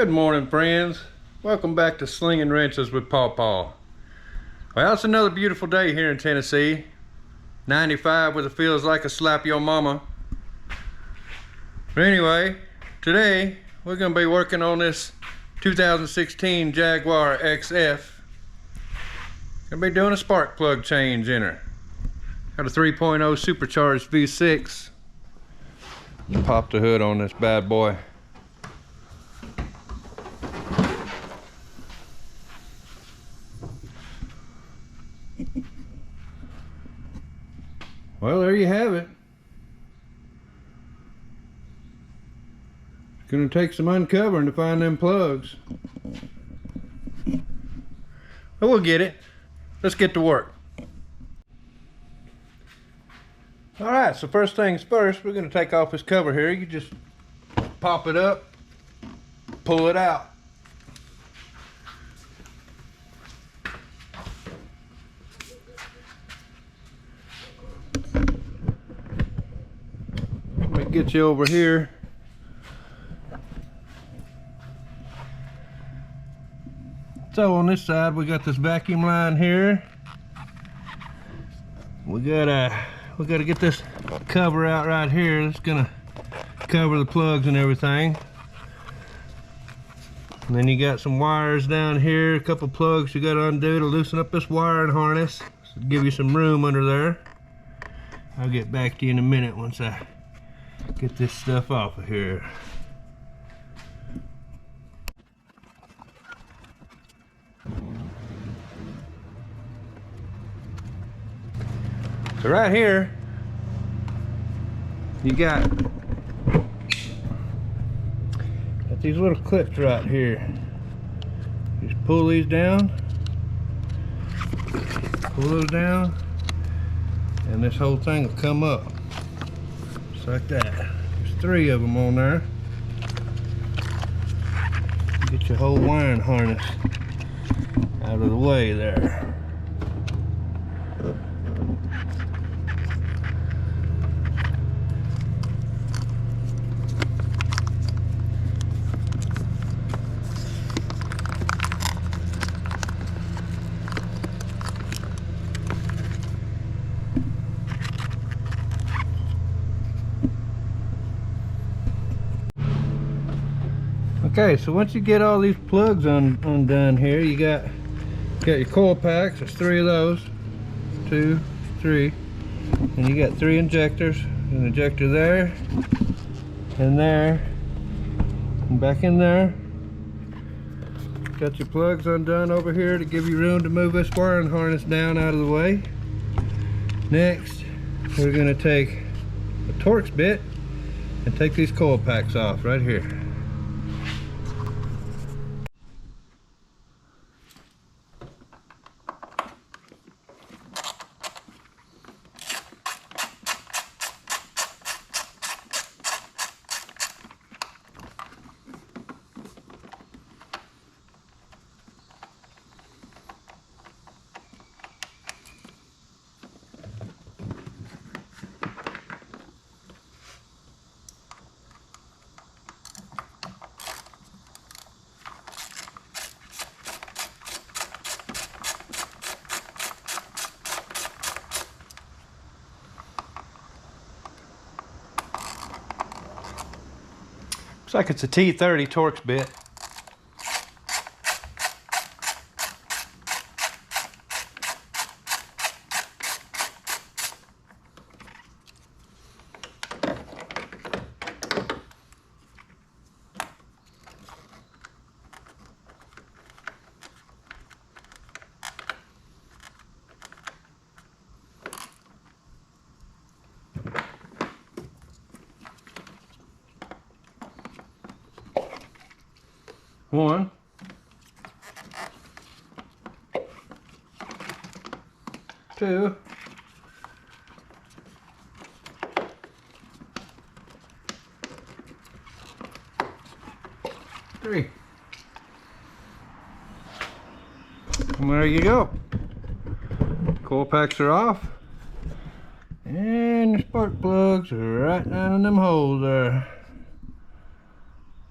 Good morning, friends. Welcome back to Slinging Wrenches with Paw Paw. Well, it's another beautiful day here in Tennessee. 95 with it feels like a slap your mama. But anyway, today we're going to be working on this 2016 Jaguar XF. Gonna be doing a spark plug change in her. Got a 3.0 supercharged V6. Pop the hood on this bad boy. Well, there you have it. It's gonna take some uncovering to find them plugs. But we'll get it. Let's get to work. Alright, so first things first, we're gonna take off this cover here. You just pop it up, pull it out. Let me get you over here. So on this side we got this vacuum line here. We gotta get this cover out right here. It's gonna cover the plugs and everything. And then you got some wires down here, a couple plugs you gotta undo to loosen up this wiring harness. So give you some room under there. I'll get back to you in a minute once I get this stuff off of here. So right here, you got these little clips right here. Just pull these down, pull those down, and this whole thing will come up. Just like that. There's 3 of them on there. Get your whole wiring harness out of the way there. Okay, so once you get all these plugs undone here, you got your coil packs. There's 3 of those, 2, 3, and you got 3 injectors. An injector there, and there, and back in there. Got your plugs undone over here to give you room to move this wiring harness down out of the way. Next, we're going to take a Torx bit and take these coil packs off right here. Looks like it's a T30 Torx bit. One, 2, 3. And there you go. Coil packs are off. And the spark plugs are right down in them holes there.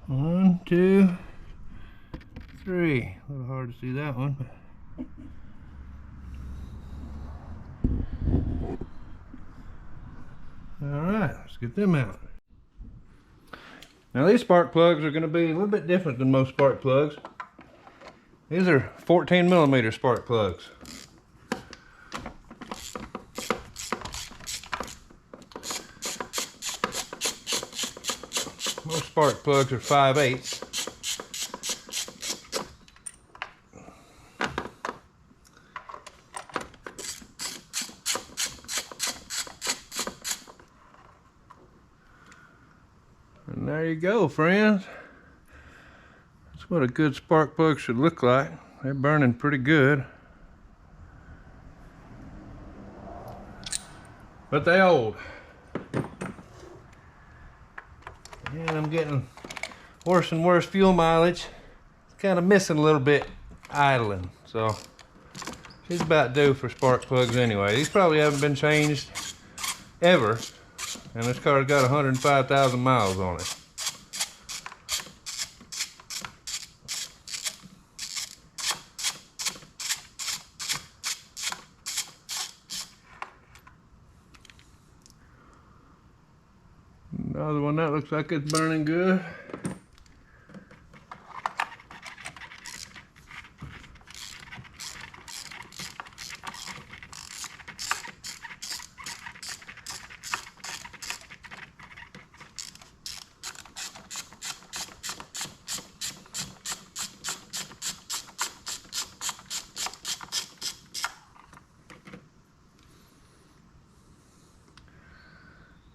1, 2, 3. A little hard to see that one. Alright, let's get them out. Now these spark plugs are going to be a little bit different than most spark plugs. These are 14mm spark plugs. Most spark plugs are 5/8. And there you go, friends. That's what a good spark plug should look like. They're burning pretty good. But they old. And I'm getting worse and worse fuel mileage. It's kind of missing a little bit idling. So she's about due for spark plugs anyway. These probably haven't been changed ever. And this car's got 105,000 miles on it. Another one that looks like it's burning good.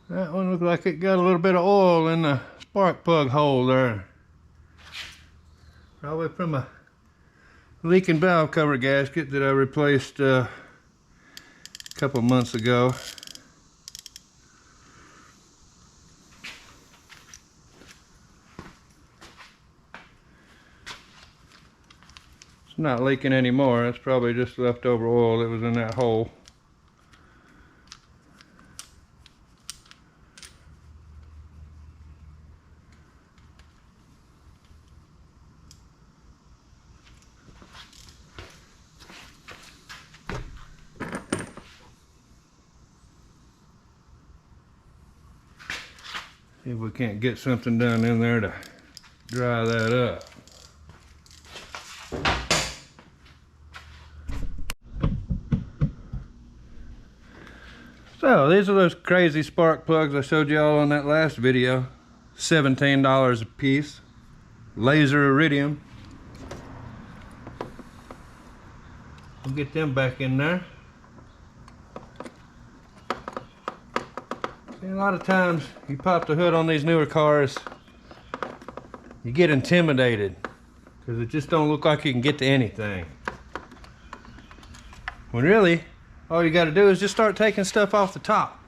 That one looked like it got a little bit of oil in the spark plug hole there. Probably from a leaking valve cover gasket that I replaced a couple months ago. It's not leaking anymore. It's probably just leftover oil that was in that hole. See if we can't get something done in there to dry that up. So these are those crazy spark plugs I showed y'all on that last video. $17 a piece. Laser iridium. We'll get them back in there. See, a lot of times you pop the hood on these newer cars, you get intimidated because it just don't look like you can get to anything. When really, all you got to do is just start taking stuff off the top.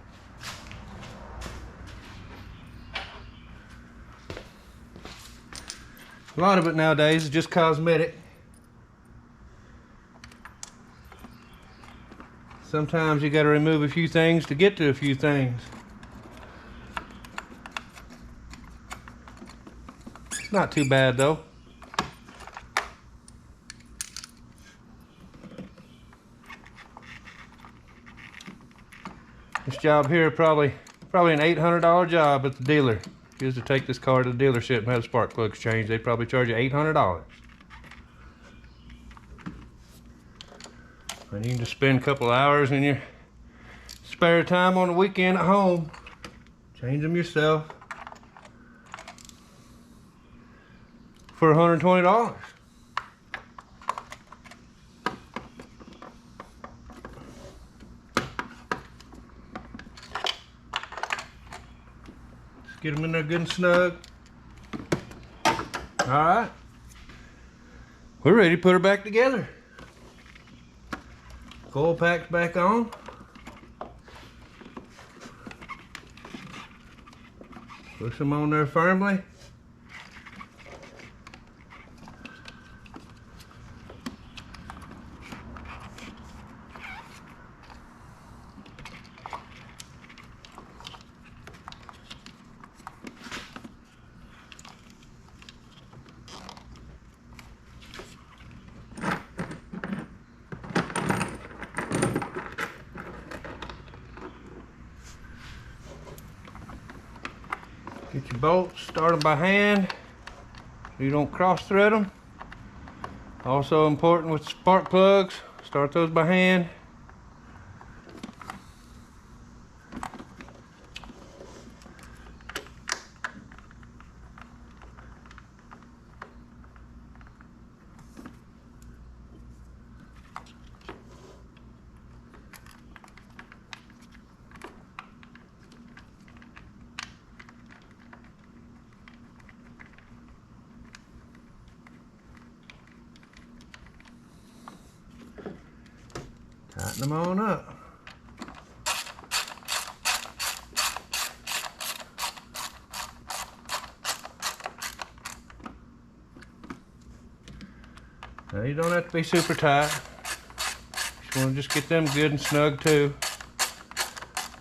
A lot of it nowadays is just cosmetic. Sometimes you got to remove a few things to get to a few things. It's not too bad though. This job here probably an $800 job at the dealer. If you was to take this car to the dealership and have spark plugs changed, they'd probably charge you $800. And you can just spend a couple hours in your spare time on the weekend at home, change them yourself for $120. Get them in there good and snug. All right, we're ready to put her back together. Coil pack's back on. Push them on there firmly. Get your bolts, start them by hand so you don't cross thread them. Also important with spark plugs, start those by hand. Tighten them on up. Now you don't have to be super tight. You want to just get them good and snug too.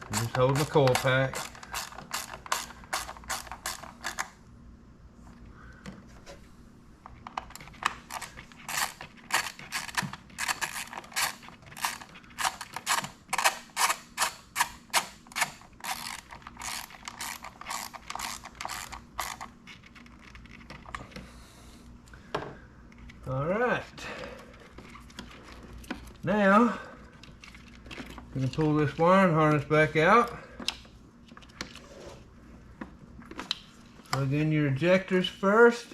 I'm just holding the coil pack. All right. Now, I'm going to pull this wiring harness back out. Plug in your ejectors first.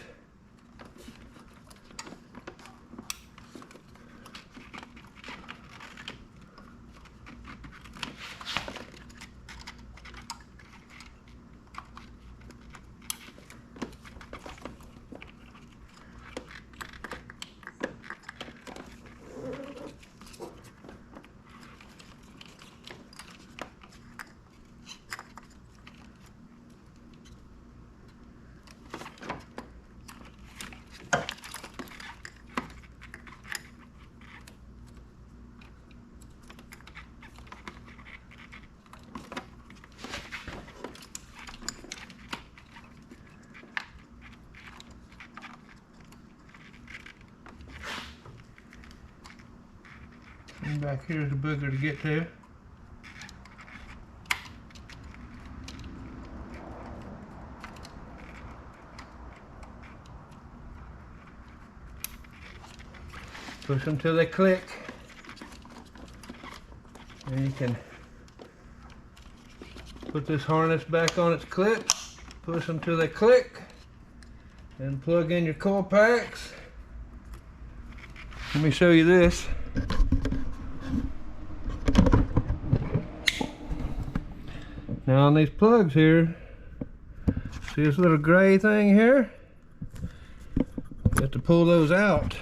And back here's the booger to get to. Push them till they click. And you can put this harness back on its clip, push them till they click, and plug in your coil packs. Let me show you this. Now on these plugs here, see this little gray thing here? You have to pull those out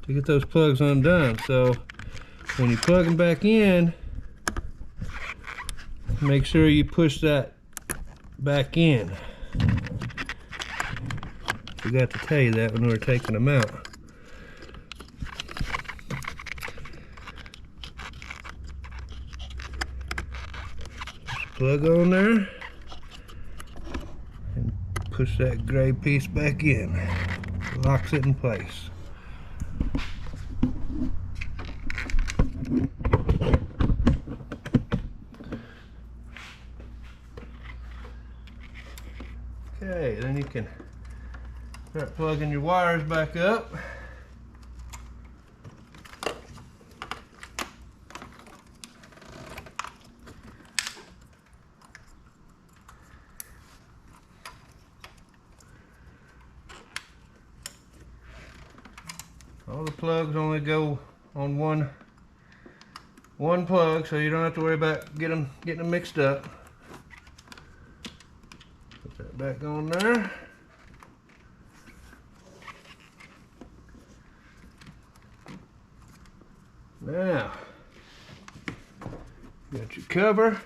to get those plugs undone. So when you plug them back in, make sure you push that back in. Forgot to tell you that when we were taking them out. Plug on there and push that gray piece back in. Locks it in place. Okay, then you can start plugging your wires back up. All the plugs only go on one plug, so you don't have to worry about getting them mixed up. Put that back on there. Now, you got your cover.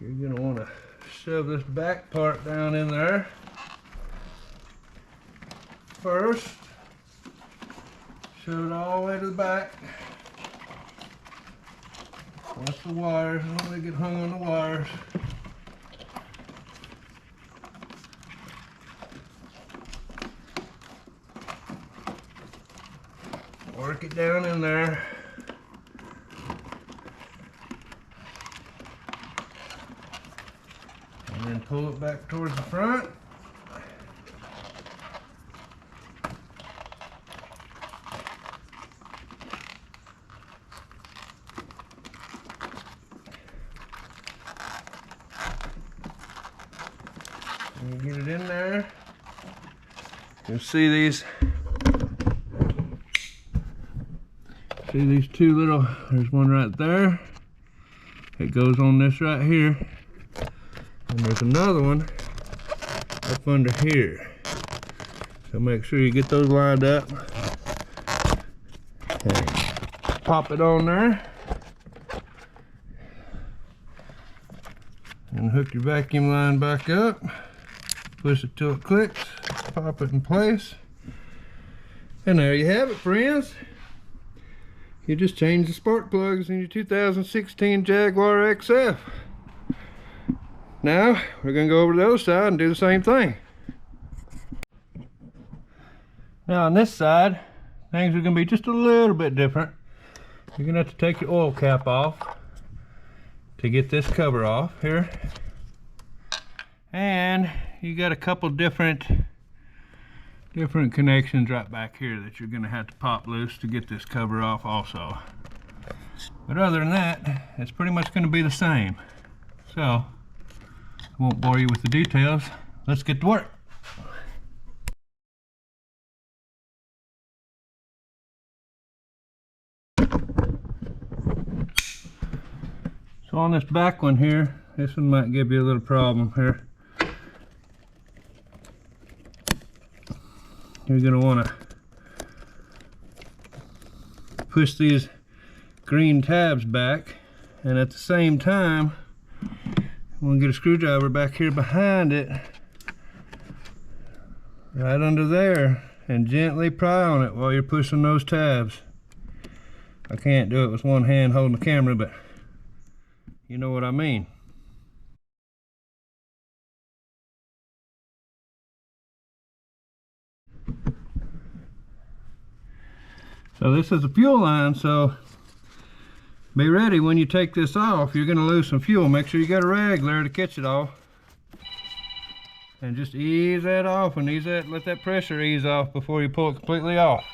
You're going to want to shove this back part down in there first. Shove it all the way to the back. Watch the wires, don't let it get hung on the wires. Work it down in there. And then pull it back towards the front. And you get it in there. You see these two little, there's one right there. It goes on this right here. And there's another one up under here. So make sure you get those lined up. And pop it on there. And hook your vacuum line back up. Push it till it clicks. Pop it in place. And there you have it, friends. You just changed the spark plugs in your 2016 Jaguar XF. Now, we're going to go over to the other side and do the same thing. Now on this side, things are going to be just a little bit different. You're going to have to take your oil cap off to get this cover off here. And you got a couple different connections right back here that you're going to have to pop loose to get this cover off also. But other than that, it's pretty much going to be the same. So, I won't bore you with the details. Let's get to work. So on this back one here, this one might give you a little problem here. You're going to want to push these green tabs back, and at the same time I'm going to get a screwdriver back here behind it, right under there, and gently pry on it while you're pushing those tabs. I can't do it with one hand holding the camera, but you know what I mean. So this is the fuel line, so be ready when you take this off. You're going to lose some fuel. Make sure you got a rag there to catch it off. And just ease that off and let that pressure ease off before you pull it completely off.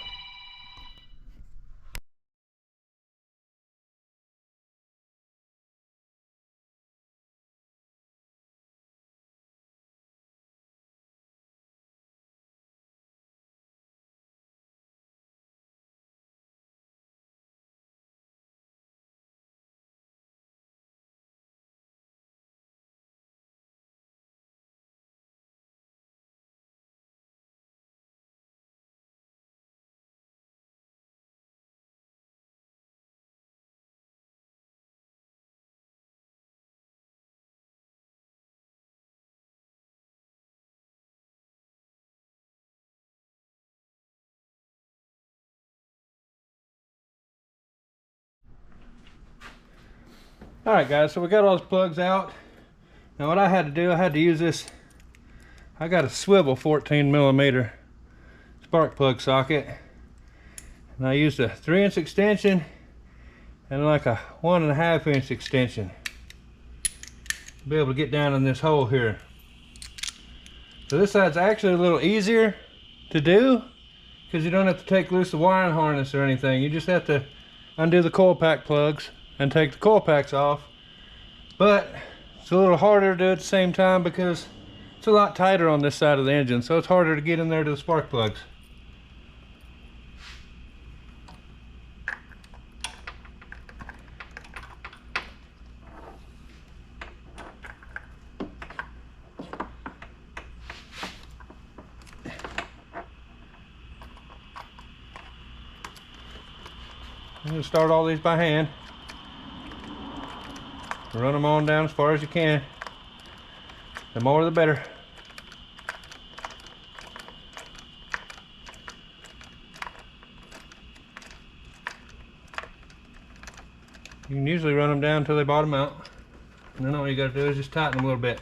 Alright guys, so we got all those plugs out. Now what I had to do, I had to use this, I got a swivel 14mm spark plug socket. And I used a 3-inch extension and like a 1.5-inch extension to be able to get down in this hole here. So this side's actually a little easier to do because you don't have to take loose the wiring harness or anything. You just have to undo the coil pack plugs and take the coil packs off. But it's a little harder to do at the same time because it's a lot tighter on this side of the engine, so it's harder to get in there to the spark plugs. I'm going to start all these by hand. Run them on down as far as you can. The more the better. You can usually run them down until they bottom out. And then all you got to do is just tighten them a little bit.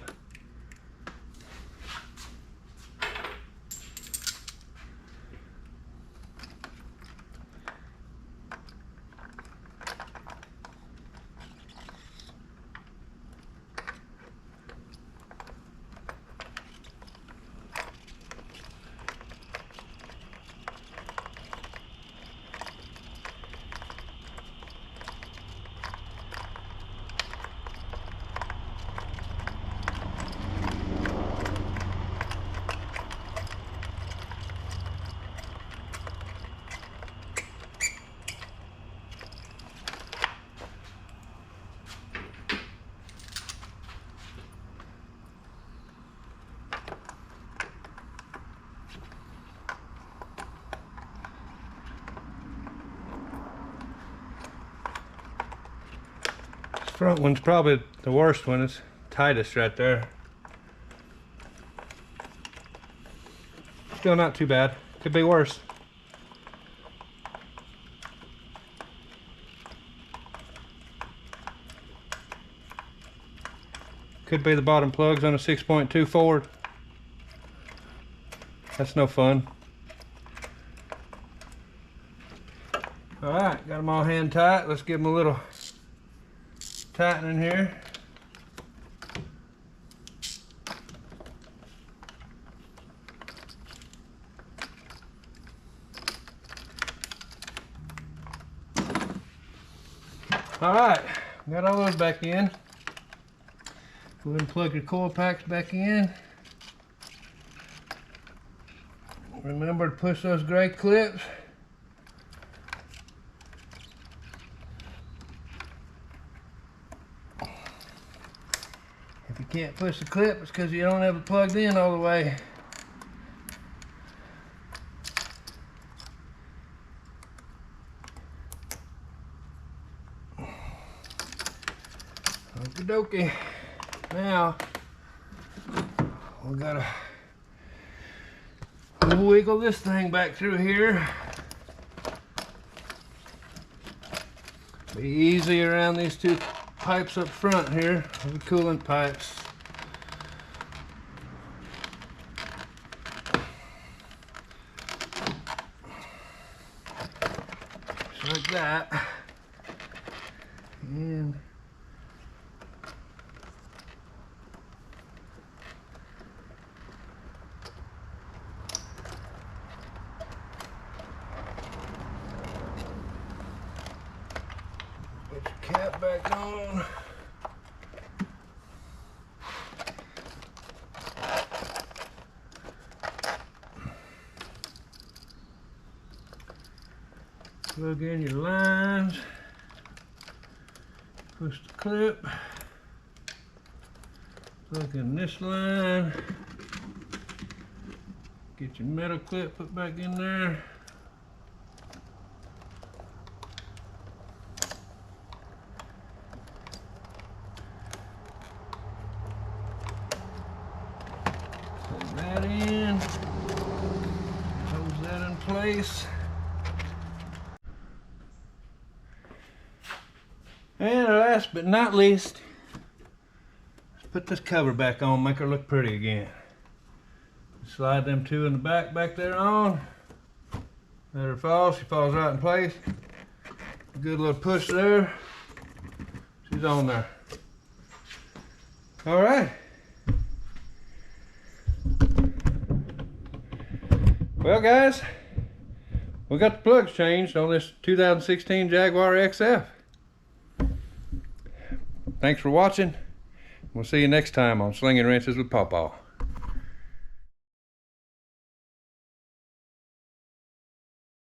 Front one's probably the worst one. It's tightest right there. Still not too bad. Could be worse. Could be the bottom plugs on a 6.2 Ford. That's no fun. Alright, got them all hand tight. Let's give them a little tightening here. Alright, got all those back in. Go ahead and plug your coil packs back in. Remember to push those gray clips. If you can't push the clip, it's because you don't have it plugged in all the way. Okie dokie. Now, we gotta wiggle this thing back through here. Be easy around these two pipes up front here, the coolant pipes. Just like that. And put your cap back on. Plug in your lines. Push the clip. Plug in this line. Get your metal clip put back in there. Put that in. Close that in place. And last but not least, let's put this cover back on, make her look pretty again. Slide them two in the back there on. Let her fall, she falls right in place. A good little push there. She's on there. All right. Well guys, we got the plugs changed on this 2016 Jaguar XF. Thanks for watching. We'll see you next time on Slinging Wrenches with Pawpaw.